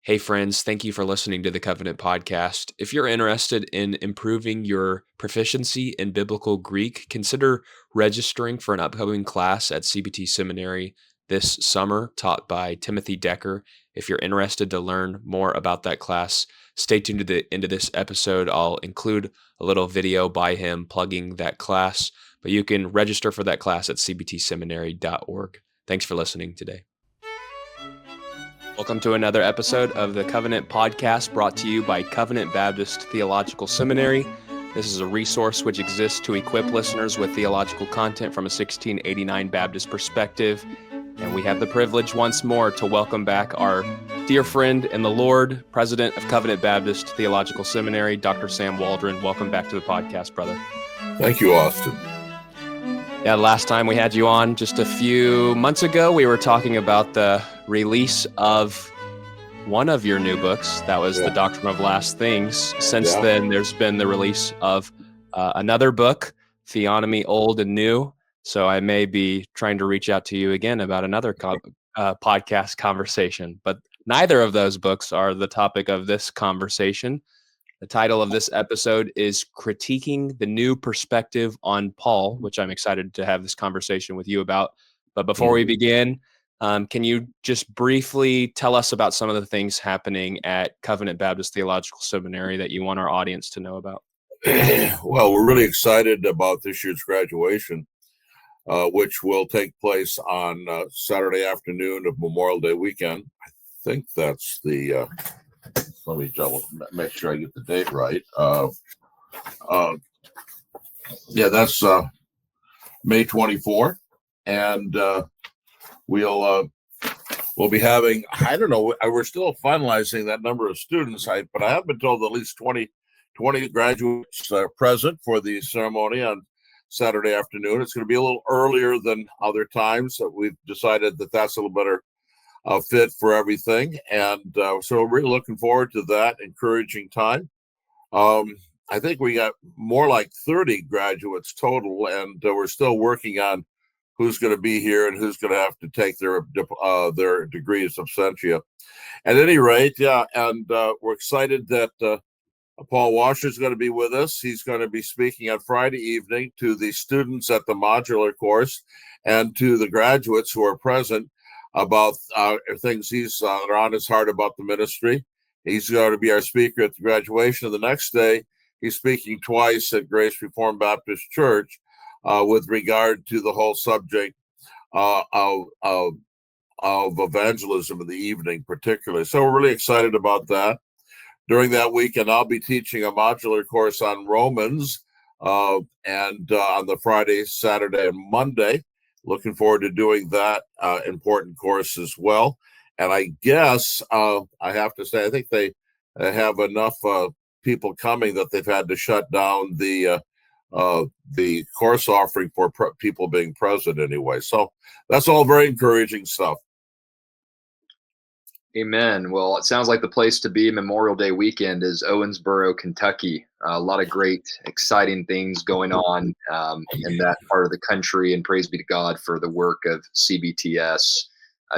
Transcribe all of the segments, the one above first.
Hey, friends, thank you for listening to the Covenant Podcast. If you're interested in improving your proficiency in biblical Greek, consider registering for an upcoming class at CBT Seminary this summer, taught by Timothy Decker. If you're interested to learn more about that class, stay tuned to the end of this episode. I'll include a little video by him plugging that class, but you can register for that class at cbtseminary.org. Thanks for listening today. Welcome to another episode of the Covenant Podcast, brought to you by Covenant Baptist Theological Seminary. This is a resource which exists to equip listeners with theological content from a 1689 Baptist perspective. And we have the privilege once more to welcome back our dear friend in the Lord, President of Covenant Baptist Theological Seminary, Dr. Sam Waldron. Welcome back to the podcast, brother. Thank you, Austin. Yeah, last time we had you on just a few months ago, we were talking about the release of one of your new books. That was The Doctrine of Last Things. Since then, there's been the release of another book, Theonomy Old and New. So I may be trying to reach out to you again about another podcast conversation. But neither of those books are the topic of this conversation. The title of this episode is Critiquing the New Perspective on Paul, which I'm excited to have this conversation with you about. But before we begin, can you just briefly tell us about some of the things happening at Covenant Baptist Theological Seminary that you want our audience to know about? Well, we're really excited about this year's graduation, which will take place on Saturday afternoon of Memorial Day weekend. I think that's the... let me make sure I get the date right. That's May 24th, and we'll be having, I don't know, we're still finalizing that number of students, but I have been told at least 20 graduates are present for the ceremony on Saturday afternoon. It's going to be a little earlier than other times. So we've decided that that's a little better fit for everything, and so we're really looking forward to that encouraging time. I think we got more like 30 graduates total, and we're still working on who's going to be here and who's going to have to take their degrees of absentia. At any rate, and we're excited that Paul Washer is going to be with us. He's going to be speaking on Friday evening to the students at the modular course and to the graduates who are present about things that are on his heart about the ministry. He's going to be our speaker at the graduation. The next day, he's speaking twice at Grace Reformed Baptist Church with regard to the whole subject of evangelism in the evening, particularly. So we're really excited about that. During that weekend, I'll be teaching a modular course on Romans, and on the Friday, Saturday, and Monday. Looking forward to doing that important course as well. And I guess I have to say, I think they have enough people coming that they've had to shut down the course offering for people being present anyway. So that's all very encouraging stuff. Amen. Well, it sounds like the place to be Memorial Day weekend is Owensboro, Kentucky. A lot of great, exciting things going on in that part of the country, and praise be to God for the work of CBTS.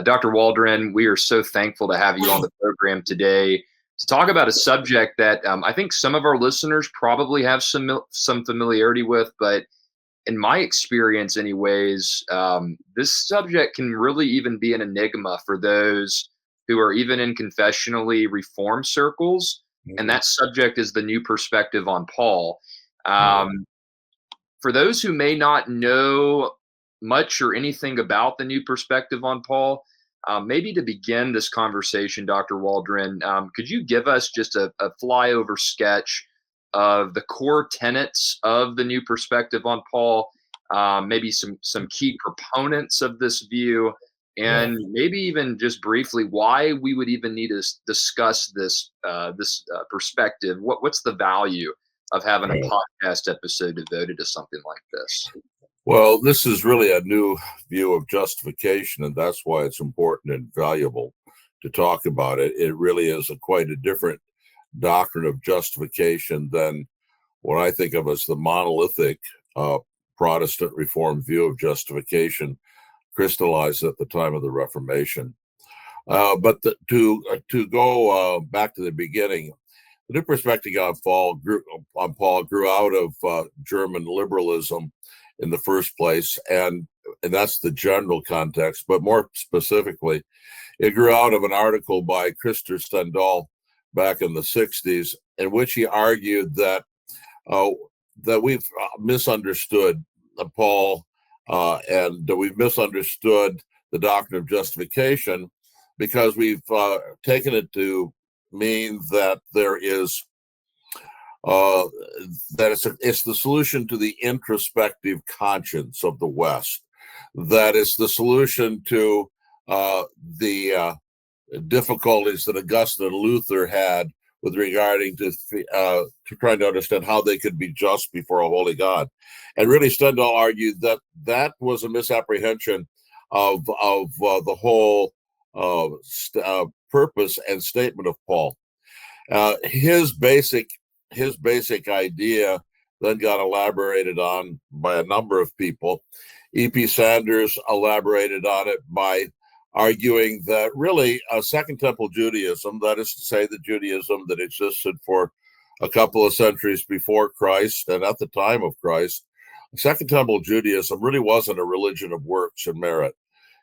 Dr. Waldron, we are so thankful to have you on the program today to talk about a subject that I think some of our listeners probably have some familiarity with, but in my experience anyways, this subject can really even be an enigma for those who are even in confessionally reformed circles. And that subject is the new perspective on Paul. For those who may not know much or anything about the new perspective on Paul, maybe to begin this conversation, Dr. Waldron, could you give us just a flyover sketch of the core tenets of the new perspective on Paul, maybe some key proponents of this view, and maybe even just briefly why we would even need to discuss this perspective? What's the value of having a podcast episode devoted to something like this? Well, this is really a new view of justification, and that's why it's important and valuable to talk about it. It really is quite a different doctrine of justification than what I think of as the monolithic Protestant Reformed view of justification crystallized at the time of the Reformation. To go back to the beginning, the new perspective on Paul grew out of German liberalism in the first place, and that's the general context. But more specifically, it grew out of an article by Christer Stendahl back in the 60s, in which he argued that we've misunderstood Paul, and we've misunderstood the doctrine of justification, because we've taken it to mean that there is that it's the solution to the introspective conscience of the West, that it's the solution to the difficulties that Augustine and Luther had with regarding to trying to understand how they could be just before a holy God. And really, Stendhal argued that that was a misapprehension of the whole purpose and statement of Paul. His basic idea then got elaborated on by a number of people. E.P. Sanders elaborated on it by arguing that really a Second Temple Judaism, that is to say the Judaism that existed for a couple of centuries before Christ and at the time of Christ, Second Temple Judaism really wasn't a religion of works and merit.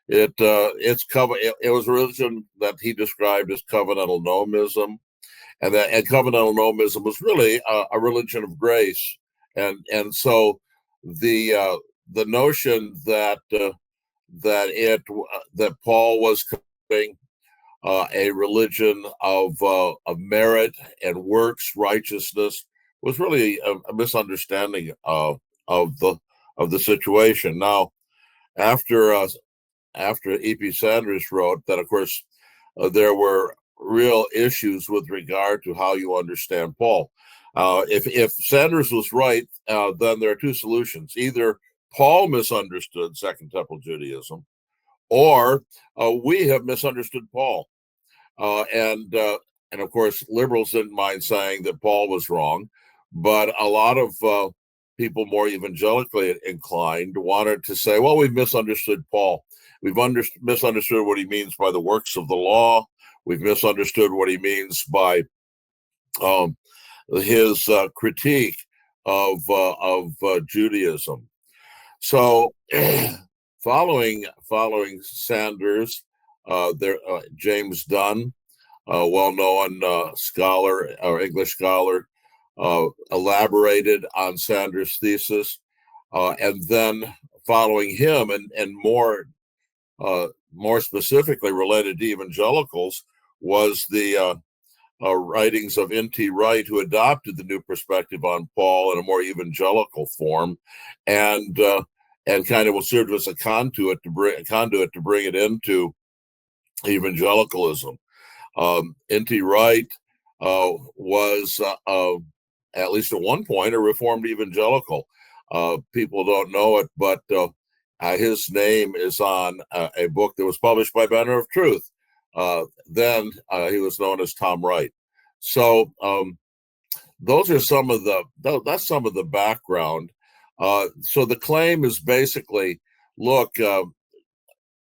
It was a religion that he described as covenantal nomism, and covenantal nomism was really a religion of grace, and so the notion that Paul was committing a religion of merit and works righteousness was really a misunderstanding of the situation. Now, after E.P. Sanders wrote that, of course, there were real issues with regard to how you understand Paul. If Sanders was right, then there are two solutions: either Paul misunderstood Second Temple Judaism, or we have misunderstood Paul. And of course, liberals didn't mind saying that Paul was wrong, but a lot of people more evangelically inclined wanted to say, well, we've misunderstood Paul. We've misunderstood what he means by the works of the law. We've misunderstood what he means by his critique of Judaism. So, following Sanders, James Dunn, a well-known scholar or English scholar, elaborated on Sanders' thesis, and then following him, and more specifically related to evangelicals, was the writings of N.T. Wright, who adopted the new perspective on Paul in a more evangelical form, and kind of will serve as a conduit to bring it into evangelicalism. N.T. Wright was at least at one point a Reformed evangelical. People don't know it, but his name is on a book that was published by Banner of Truth. Then he was known as Tom Wright. So that's some of the background. So the claim is basically, look, the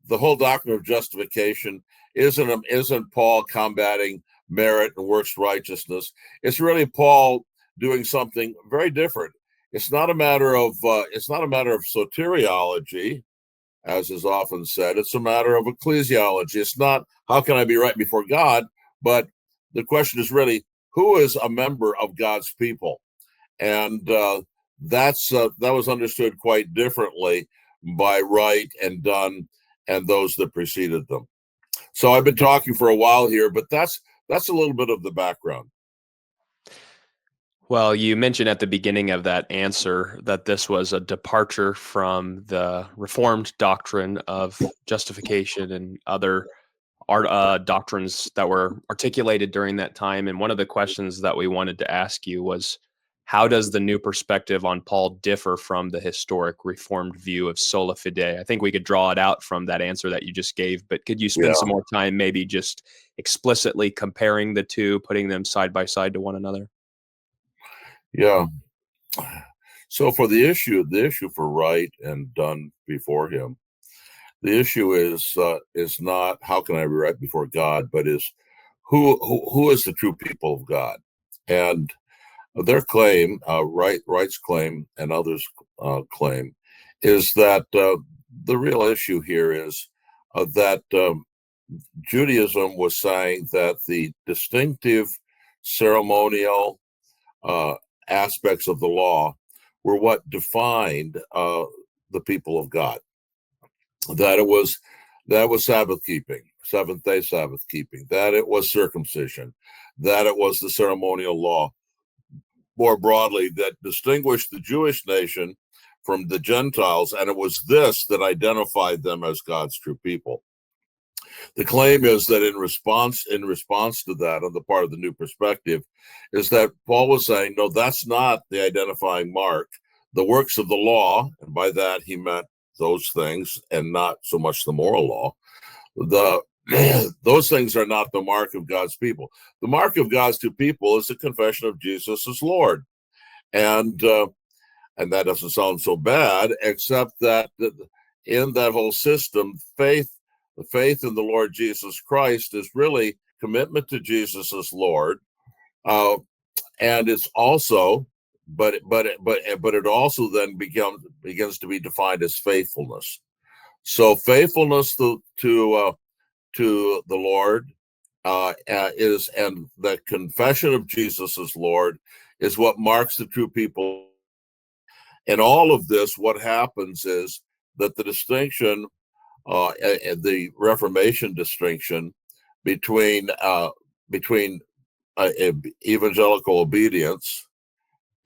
whole doctrine of justification isn't Paul combating merit and works righteousness. It's really Paul doing something very different. It's not a matter of soteriology, as is often said. It's a matter of ecclesiology. It's not how can I be right before God, but the question is really who is a member of God's people, and that was understood quite differently by Wright and Dunn and those that preceded them. So I've been talking for a while here, but that's a little bit of the background. Well, you mentioned at the beginning of that answer that this was a departure from the Reformed doctrine of justification and other doctrines that were articulated during that time. And one of the questions that we wanted to ask you was, how does the new perspective on Paul differ from the historic Reformed view of Sola Fide? I think we could draw it out from that answer that you just gave, but could you spend some more time maybe just explicitly comparing the two, putting them side by side to one another? Yeah. So for the issue for Wright and Dunn before him, The issue is not how can I be right before God, but is who is the true people of God, and their claim, Wright's claim, and others' claim, is that the real issue here is that Judaism was saying that the distinctive ceremonial aspects of the law were what defined the people of God. That it was Sabbath keeping, seventh day Sabbath keeping, that it was circumcision, that it was the ceremonial law, more broadly, that distinguished the Jewish nation from the Gentiles, and it was this that identified them as God's true people. The claim is that in response to that, on the part of the New Perspective, is that Paul was saying, no, that's not the identifying mark. The works of the law, and by that he meant those things, and not so much the moral law. Those things are not the mark of God's people. The mark of God's true people is the confession of Jesus as Lord, and that doesn't sound so bad, except that in that whole system, the faith in the Lord Jesus Christ is really commitment to Jesus as Lord, and it's also, but it also then begins to be defined as faithfulness. So faithfulness to the Lord is, and the confession of Jesus as Lord is what marks the true people. In all of this, what happens is that the distinction, the Reformation distinction between evangelical obedience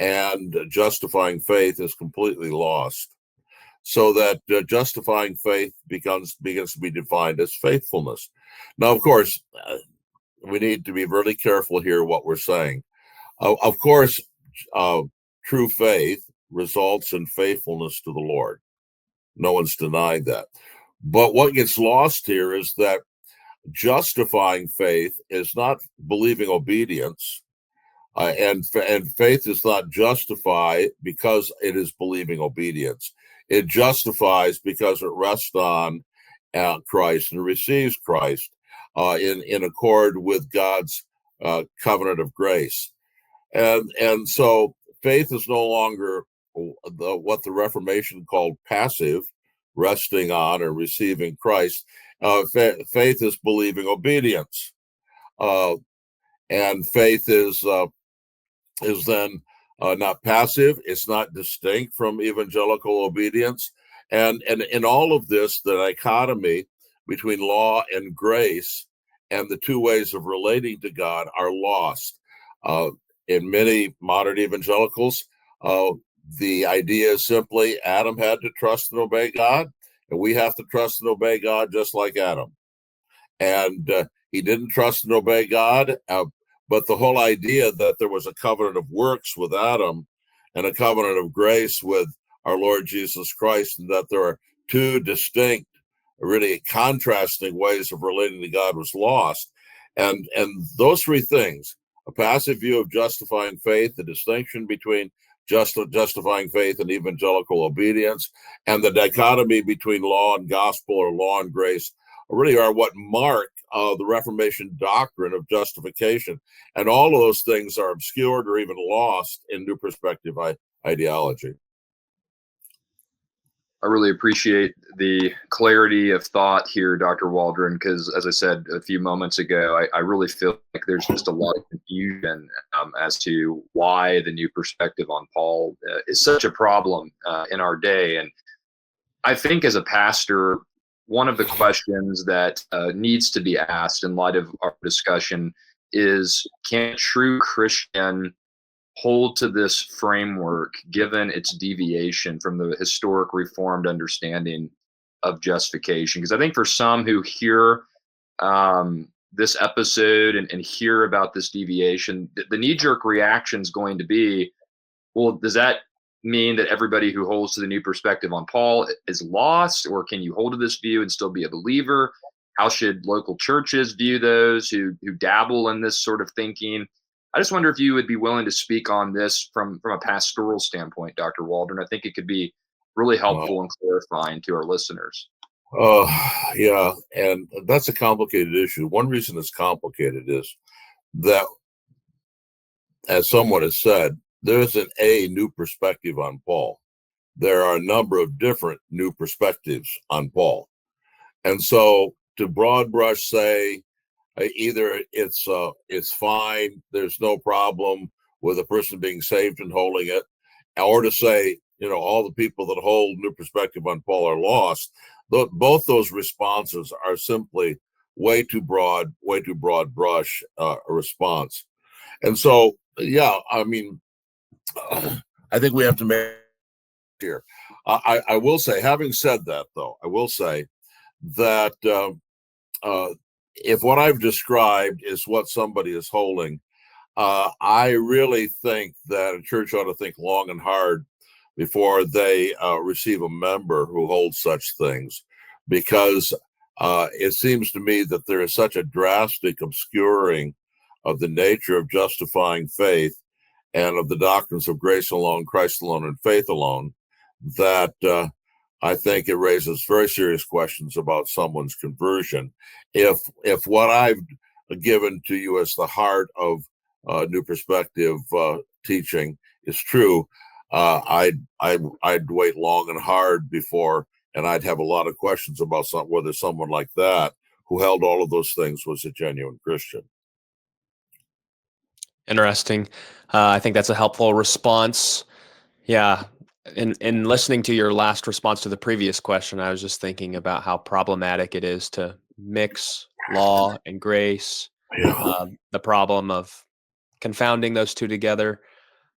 and justifying faith is completely lost. So that justifying faith begins to be defined as faithfulness. Now, of course, we need to be really careful here what we're saying. Of course, true faith results in faithfulness to the Lord. No one's denying that. But what gets lost here is that justifying faith is not believing obedience, and faith is not justified because it is believing obedience. It justifies because it rests on Christ and receives Christ in accord with God's covenant of grace. And so faith is no longer what the Reformation called passive, resting on and receiving Christ. Faith is believing obedience, and faith is then not passive. It's not distinct from evangelical obedience, and in all of this, the dichotomy between law and grace and the two ways of relating to God are lost. In many modern evangelicals, the idea is simply Adam had to trust and obey God, and we have to trust and obey God just like Adam. And he didn't trust and obey God, but the whole idea that there was a covenant of works with Adam and a covenant of grace with our Lord Jesus Christ, and that there are two distinct, really contrasting ways of relating to God was lost. And those three things, a passive view of justifying faith, the distinction between justifying faith and evangelical obedience, and the dichotomy between law and gospel or law and grace, really are what mark the Reformation doctrine of justification. And all of those things are obscured or even lost in New Perspective ideology. I really appreciate the clarity of thought here, Dr. Waldron, because as I said a few moments ago, I really feel like there's just a lot of confusion as to why the New Perspective on Paul is such a problem in our day. And I think as a pastor, one of the questions that needs to be asked in light of our discussion is, can a true Christian hold to this framework given its deviation from the historic Reformed understanding of justification? Because I think for some who hear this episode and hear about this deviation, the knee-jerk reaction is going to be, well, does that mean that everybody who holds to the New Perspective on Paul is lost, or can you hold to this view and still be a believer? How should local churches view those who dabble in this sort of thinking? I just wonder if you would be willing to speak on this from a pastoral standpoint, Dr. Waldron. I think it could be really helpful and clarifying to our listeners. Yeah, and that's a complicated issue. One reason it's complicated is that, as someone has said, there isn't a new perspective on Paul. There are a number of different new perspectives on Paul. And so to broad brush say either it's fine, there's no problem with a person being saved and holding it, or to say, all the people that hold new perspective on Paul are lost. Both those responses are simply way too broad brush a response. And so, yeah, I mean, I think we have to make here. I will say, having said that, though, I will say that if what I've described is what somebody is holding, I really think that a church ought to think long and hard before they receive a member who holds such things, because it seems to me that there is such a drastic obscuring of the nature of justifying faith and of the doctrines of grace alone, Christ alone, and faith alone, that I think it raises very serious questions about someone's conversion. If what I've given to you as the heart of New Perspective teaching is true, I'd wait long and hard before, and I'd have a lot of questions about whether someone like that who held all of those things was a genuine Christian. Interesting. I think that's a helpful response. Yeah. In listening to your last response to the previous question, I was just thinking about how problematic it is to mix law and grace, Yeah. the problem of confounding those two together.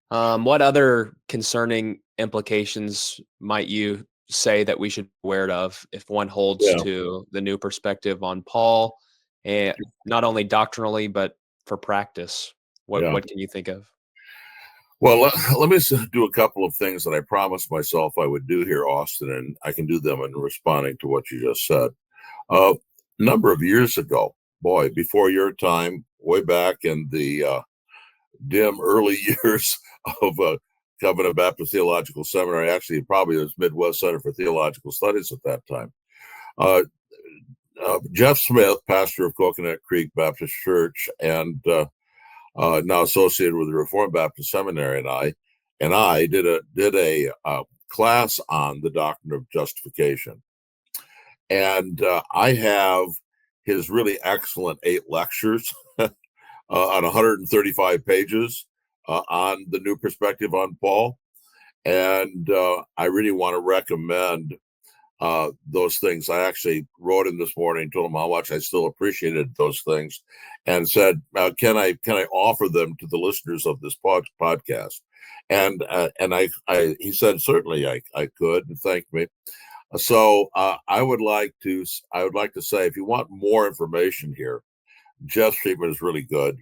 What other concerning implications might you say that we should be aware of if one holds Yeah. to the new perspective on Paul, and not only doctrinally but for practice? Yeah. What can you think of? Well, let me do a couple of things that I promised myself I would do here, Austin, and I can do them in responding to what you just said. A number of years ago, boy, before your time, way back in the dim early years of Covenant Baptist Theological Seminary, actually, probably it was Midwest Center for Theological Studies at that time. Jeff Smith, pastor of Coconut Creek Baptist Church, and now associated with the Reformed Baptist Seminary, and I did a class on the doctrine of justification, and I have his really excellent 8 lectures on 135 pages on the new perspective on Paul, and I really want to recommend those things. I actually wrote him this morning, told him how much I still appreciated those things, and said, "Can I offer them to the listeners of this podcast?" And he said, "Certainly, I could," and thanked me. So I would like to say, if you want more information here, Jeff's treatment is really good,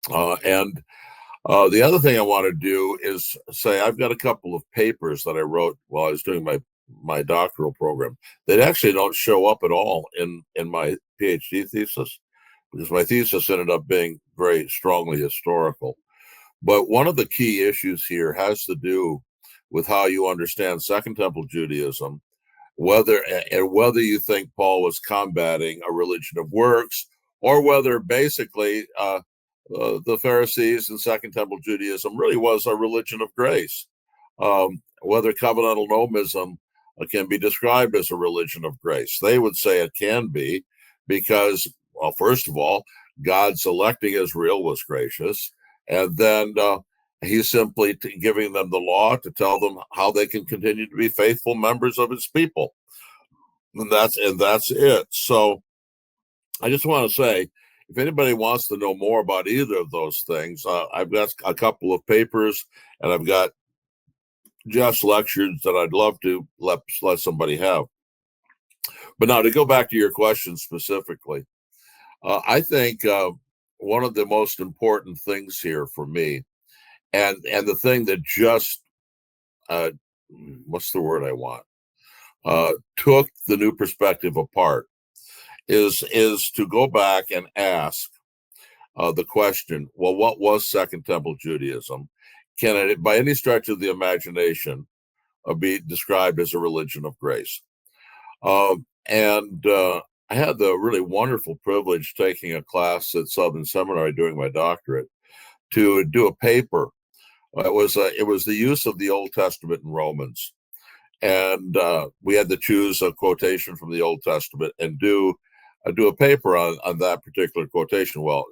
and the other thing I want to do is say I've got a couple of papers that I wrote while I was doing my doctoral program that actually don't show up at all in my PhD thesis, because my thesis ended up being very strongly historical. But one of the key issues here has to do with how you understand Second Temple Judaism, whether you think Paul was combating a religion of works, or whether basically the Pharisees and Second Temple Judaism really was a religion of grace. Whether covenantal nomism can be described as a religion of grace. They would say it can be because, well, first of all, God selecting Israel was gracious, and then he's simply giving them the law to tell them how they can continue to be faithful members of his people, and that's it. So I just want to say, if anybody wants to know more about either of those things, I've got a couple of papers, and I've got Jeff's lectures that I'd love to let somebody have. But now, to go back to your question specifically, I think one of the most important things here for me, and the thing that just what's the word I want, took the new perspective apart, is to go back and ask the question, well, what was Second Temple Judaism? Can it, by any stretch of the imagination, be described as a religion of grace? And I had the really wonderful privilege taking a class at Southern Seminary during my doctorate to do a paper. It was the use of the Old Testament in Romans, and we had to choose a quotation from the Old Testament and do a paper on that particular quotation. Well,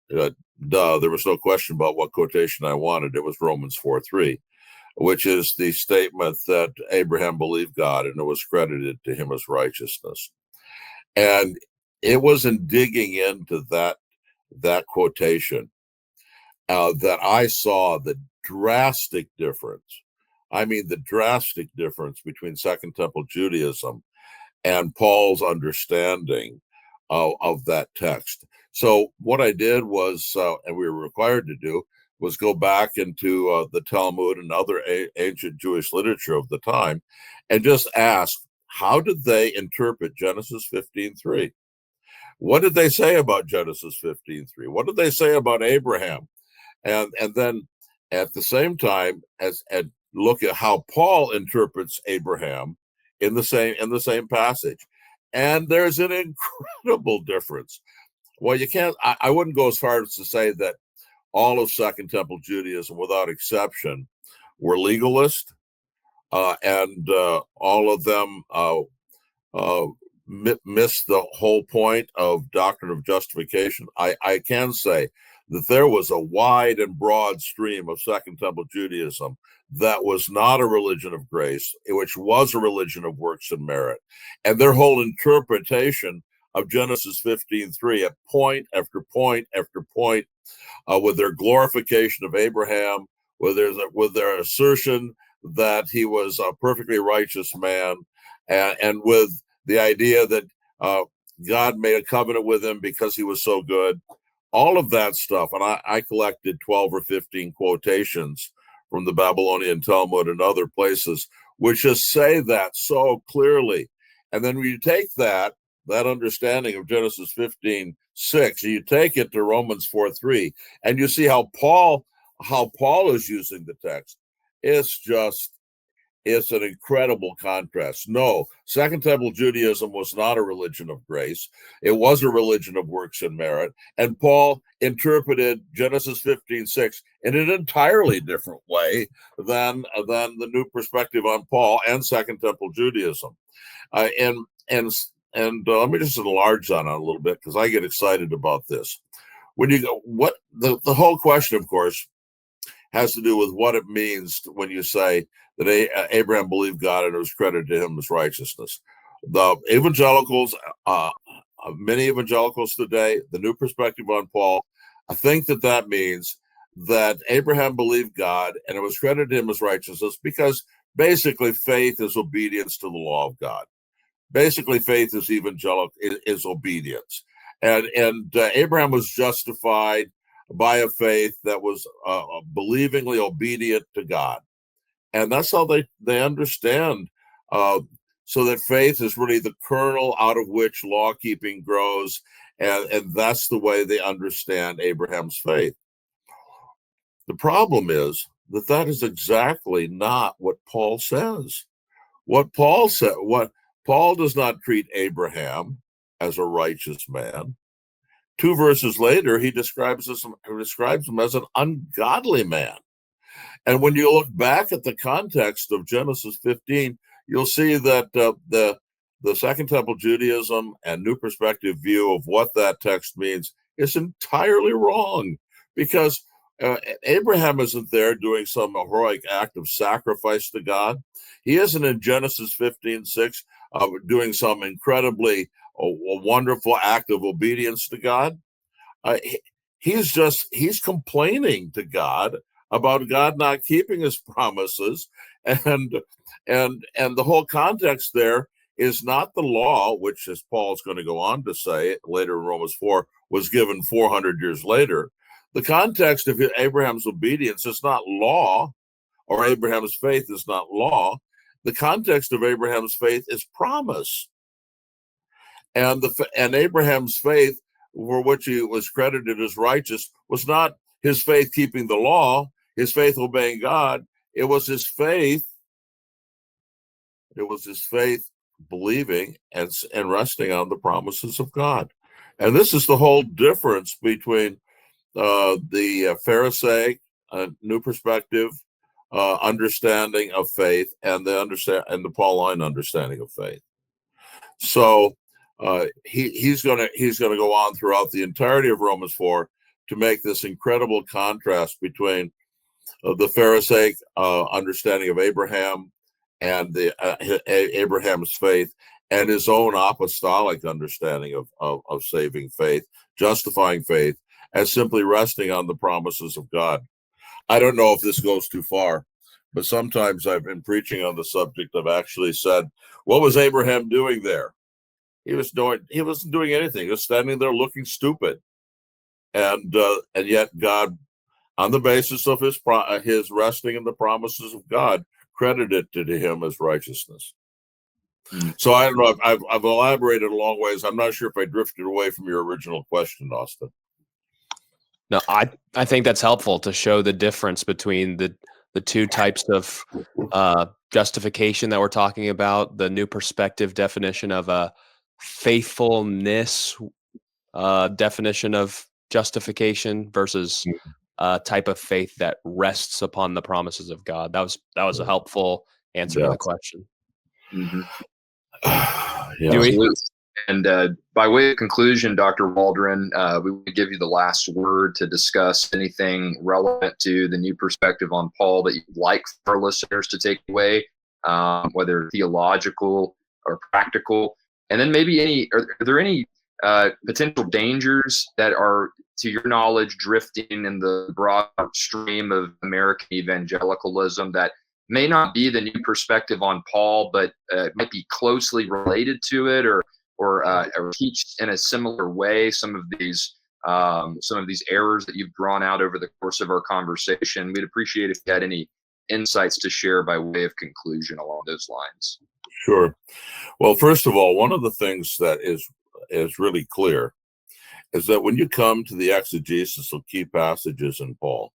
there was no question about what quotation I wanted. It was Romans 4:3, which is the statement that Abraham believed God and it was credited to him as righteousness. And it was in digging into that quotation that I saw the drastic difference. I mean, the drastic difference between Second Temple Judaism and Paul's understanding of that text. So what I did was, and we were required to do, was go back into the Talmud and other ancient Jewish literature of the time and just ask, how did they interpret Genesis 15:3? What did they say about Genesis 15:3? What did they say about Abraham? And then at the same time and look at how Paul interprets Abraham in the same passage. And there's an incredible difference. Well, you can't, I wouldn't go as far as to say that all of Second Temple Judaism, without exception, were legalist, and all of them missed the whole point of doctrine of justification. I can say that there was a wide and broad stream of Second Temple Judaism that was not a religion of grace, which was a religion of works and merit. And their whole interpretation of Genesis 15:3 at point after point after point, with their glorification of Abraham, with their assertion that he was a perfectly righteous man, and with the idea that God made a covenant with him because he was so good, all of that stuff. And I collected 12 or 15 quotations from the Babylonian Talmud and other places, which just say that so clearly. And then when you take that understanding of Genesis 15:6, you take it to Romans 4:3, and you see how Paul is using the text. It's an incredible contrast. No, Second Temple Judaism was not a religion of grace. It was a religion of works and merit. And Paul interpreted Genesis 15:6 in an entirely different way than the new perspective on Paul and Second Temple Judaism. And let me just enlarge on it a little bit because I get excited about this. When you go, what the whole question, of course, has to do with what it means when you say that Abraham believed God and it was credited to him as righteousness. The evangelicals, many evangelicals today, the new perspective on Paul, I think that means that Abraham believed God and it was credited to him as righteousness because basically faith is obedience to the law of God. Basically, faith is is obedience, and Abraham was justified by a faith that was believingly obedient to God, and that's how they understand. So that faith is really the kernel out of which law keeping grows, and that's the way they understand Abraham's faith. The problem is that is exactly not what Paul says. What Paul does not treat Abraham as a righteous man. 2 verses later, he describes him as an ungodly man. And when you look back at the context of Genesis 15, you'll see that the Second Temple Judaism and New Perspective view of what that text means is entirely wrong, because Abraham isn't there doing some heroic act of sacrifice to God. He isn't in Genesis 15:6 doing some incredibly wonderful act of obedience to God. He's complaining to God about God not keeping his promises, and the whole context there is not the law, which, as Paul's going to go on to say later in Romans 4, was given 400 years later. The context of Abraham's obedience is not law, or Abraham's faith is not law. The context of Abraham's faith is promise. And Abraham's faith, for which he was credited as righteous, was not his faith keeping the law, his faith obeying God. It was his faith believing and resting on the promises of God. And this is the whole difference between the Pharisaic New Perspective understanding of faith and the Pauline understanding of faith. So he's gonna go on throughout the entirety of Romans 4 to make this incredible contrast between the Pharisaic understanding of Abraham and Abraham's faith, and his own apostolic understanding of saving faith, justifying faith, as simply resting on the promises of God. I don't know if this goes too far, but sometimes I've been preaching on the subject. I've actually said, what was Abraham doing there? He wasn't doing anything. He was standing there looking stupid. And yet God, on the basis of his resting in the promises of God, credited to him as righteousness. So I don't know. I've elaborated a long ways. I'm not sure if I drifted away from your original question, Austin. No, I think that's helpful to show the difference between the two types of justification that we're talking about. The New Perspective definition of a faithfulness definition of justification versus a type of faith that rests upon the promises of God. That was a helpful answer to the question. Mm-hmm. Yeah. And by way of conclusion, Dr. Waldron, we would give you the last word to discuss anything relevant to the New Perspective on Paul that you'd like for our listeners to take away, whether theological or practical. And then maybe are there any potential dangers that are, to your knowledge, drifting in the broad stream of American evangelicalism that may not be the New Perspective on Paul, but might be closely related to it, or teach in a similar way some of these errors that you've drawn out over the course of our conversation? We'd appreciate if you had any insights to share by way of conclusion along those lines. Sure. Well, first of all, one of the things that is really clear is that when you come to the exegesis of key passages in Paul,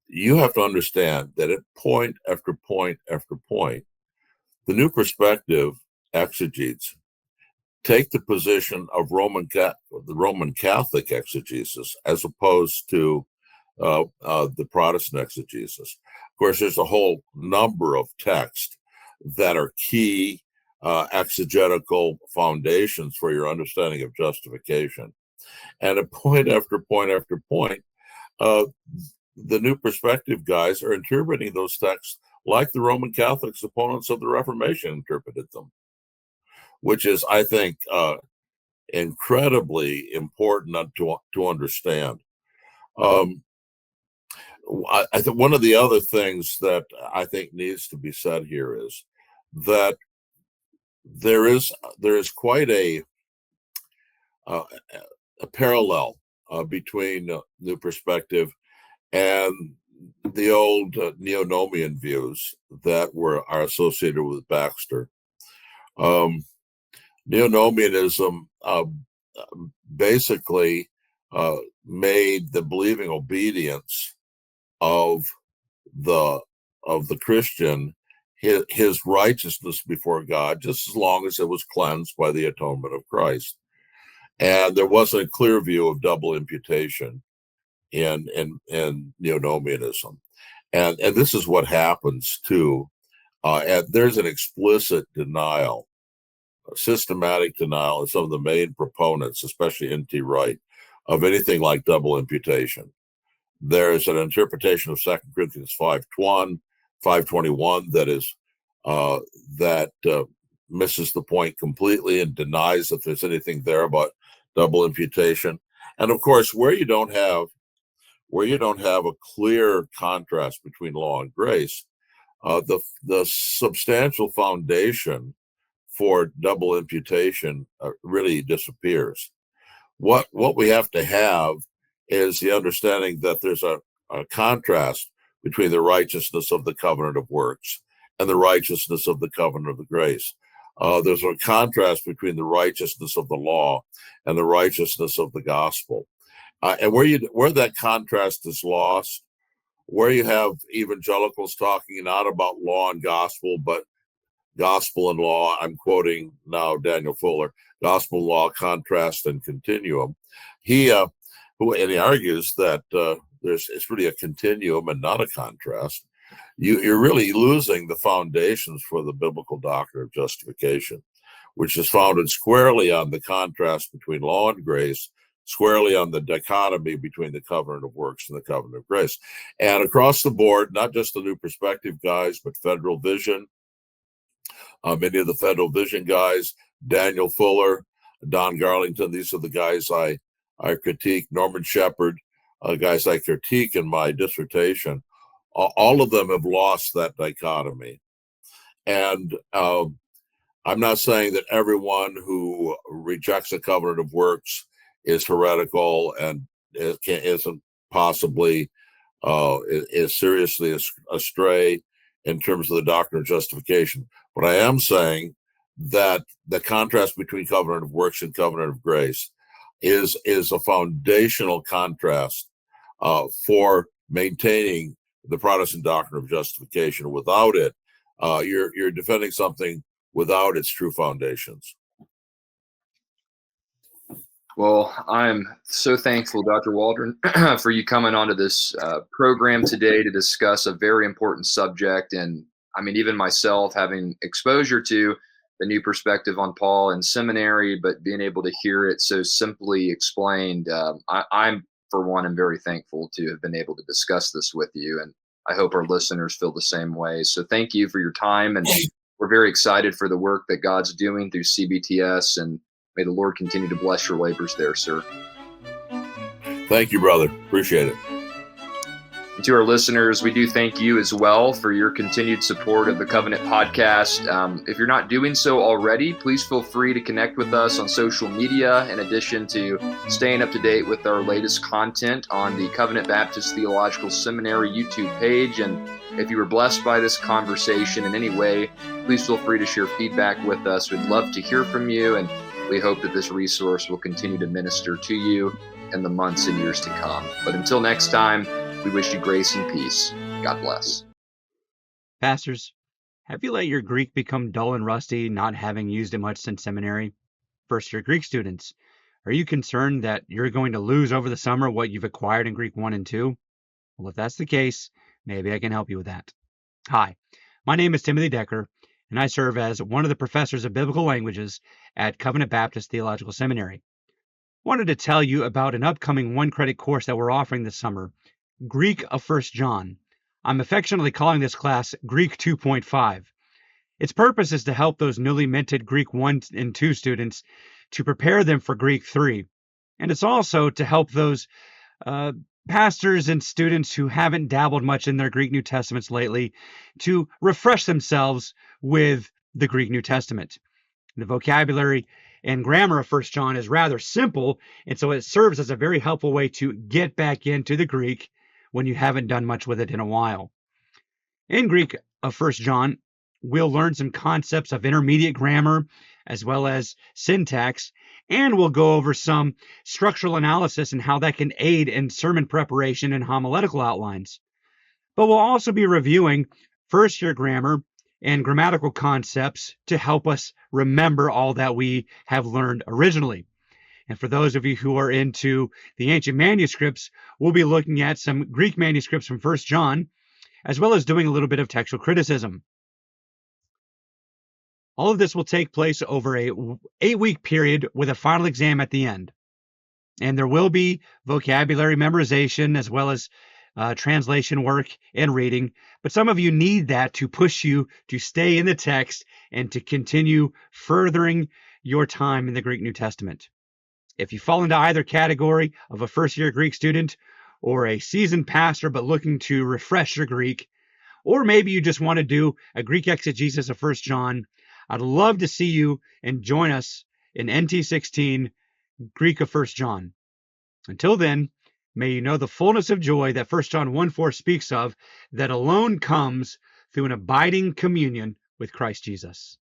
you have to understand that at point after point after point, the New Perspective exegetes take the position of the Roman Catholic exegesis as opposed to the Protestant exegesis. Of course, there's a whole number of texts that are key exegetical foundations for your understanding of justification. And at point after point after point, the New Perspective guys are interpreting those texts like the Roman Catholics opponents of the Reformation interpreted them, which is, I think, incredibly important to understand. I think one of the other things that I think needs to be said here is that there is quite a parallel between New Perspective and the old neo-nomian views that are associated with Baxter. Neo-nomianism basically made the believing obedience of the Christian his righteousness before God, just as long as it was cleansed by the atonement of Christ. And there wasn't a clear view of double imputation in neo-nomianism. And this is what happens too. And there's an explicit denial, a systematic denial of some of the main proponents, especially N.T. Wright, of anything like double imputation. There's an interpretation of 2 Corinthians 5:21 that is misses the point completely and denies that there's anything there about double imputation. And of course, where you don't have a clear contrast between law and grace, the substantial foundation for double imputation really disappears. What we have to have is the understanding that there's a contrast between the righteousness of the covenant of works and the righteousness of the covenant of the grace. There's a contrast between the righteousness of the law and the righteousness of the gospel. And where that contrast is lost, where you have evangelicals talking not about law and gospel, but gospel and law. I'm quoting now Daniel Fuller, gospel, law, contrast, and continuum. He argues that it's really a continuum and not a contrast. You're really losing the foundations for the biblical doctrine of justification, which is founded squarely on the contrast between law and grace, squarely on the dichotomy between the covenant of works and the covenant of grace. And across the board, not just the New Perspective guys, but Federal Vision, many of the Federal Vision guys, Daniel Fuller, Don Garlington, these are the guys I critique, Norman Shepherd, guys I critique in my dissertation. All of them have lost that dichotomy. And I'm not saying that everyone who rejects a covenant of works is heretical and isn't possibly is seriously astray in terms of the doctrine of justification. But I am saying that the contrast between covenant of works and covenant of grace is a foundational contrast for maintaining the Protestant doctrine of justification. Without it, you're defending something without its true foundations. Well, I'm so thankful, Dr. Waldron, for you coming onto this program today to discuss a very important subject. And I mean, even myself having exposure to the New Perspective on Paul in seminary, but being able to hear it so simply explained, I'm, for one, am very thankful to have been able to discuss this with you. And I hope our listeners feel the same way. So thank you for your time. And we're very excited for the work that God's doing through CBTS, and may the Lord continue to bless your labors there, sir. Thank you, brother. Appreciate it. And to our listeners, we do thank you as well for your continued support of the Covenant Podcast. If you're not doing so already, please feel free to connect with us on social media, in addition to staying up to date with our latest content on the Covenant Baptist Theological Seminary YouTube page. And if you were blessed by this conversation in any way, please feel free to share feedback with us. We'd love to hear from you, and we hope that this resource will continue to minister to you in the months and years to come. But until next time, we wish you grace and peace. God bless. Pastors, have you let your Greek become dull and rusty, not having used it much since seminary? First-year Greek students, are you concerned that you're going to lose over the summer what you've acquired in Greek 1 and 2? Well, if that's the case, maybe I can help you with that. Hi, my name is Timothy Decker, and I serve as one of the professors of biblical languages at Covenant Baptist Theological Seminary. Wanted to tell you about an upcoming one-credit course that we're offering this summer, Greek of 1 John. I'm affectionately calling this class Greek 2.5. Its purpose is to help those newly minted Greek 1 and 2 students to prepare them for Greek 3. And it's also to help those pastors and students who haven't dabbled much in their Greek New Testaments lately to refresh themselves with the Greek New Testament. The vocabulary and grammar of 1 John is rather simple, and so it serves as a very helpful way to get back into the Greek when you haven't done much with it in a while. In Greek of 1 John, we'll learn some concepts of intermediate grammar as well as syntax, and we'll go over some structural analysis and how that can aid in sermon preparation and homiletical outlines. But we'll also be reviewing first-year grammar and grammatical concepts to help us remember all that we have learned originally. And for those of you who are into the ancient manuscripts, we'll be looking at some Greek manuscripts from 1 John, as well as doing a little bit of textual criticism. All of this will take place over a 8-week period with a final exam at the end. And there will be vocabulary memorization as well as translation work and reading. But some of you need that to push you to stay in the text and to continue furthering your time in the Greek New Testament. If you fall into either category of a first-year Greek student or a seasoned pastor but looking to refresh your Greek, or maybe you just want to do a Greek exegesis of 1 John, I'd love to see you and join us in NT16, Greek of 1 John. Until then, may you know the fullness of joy that 1 John 1:4 speaks of, that alone comes through an abiding communion with Christ Jesus.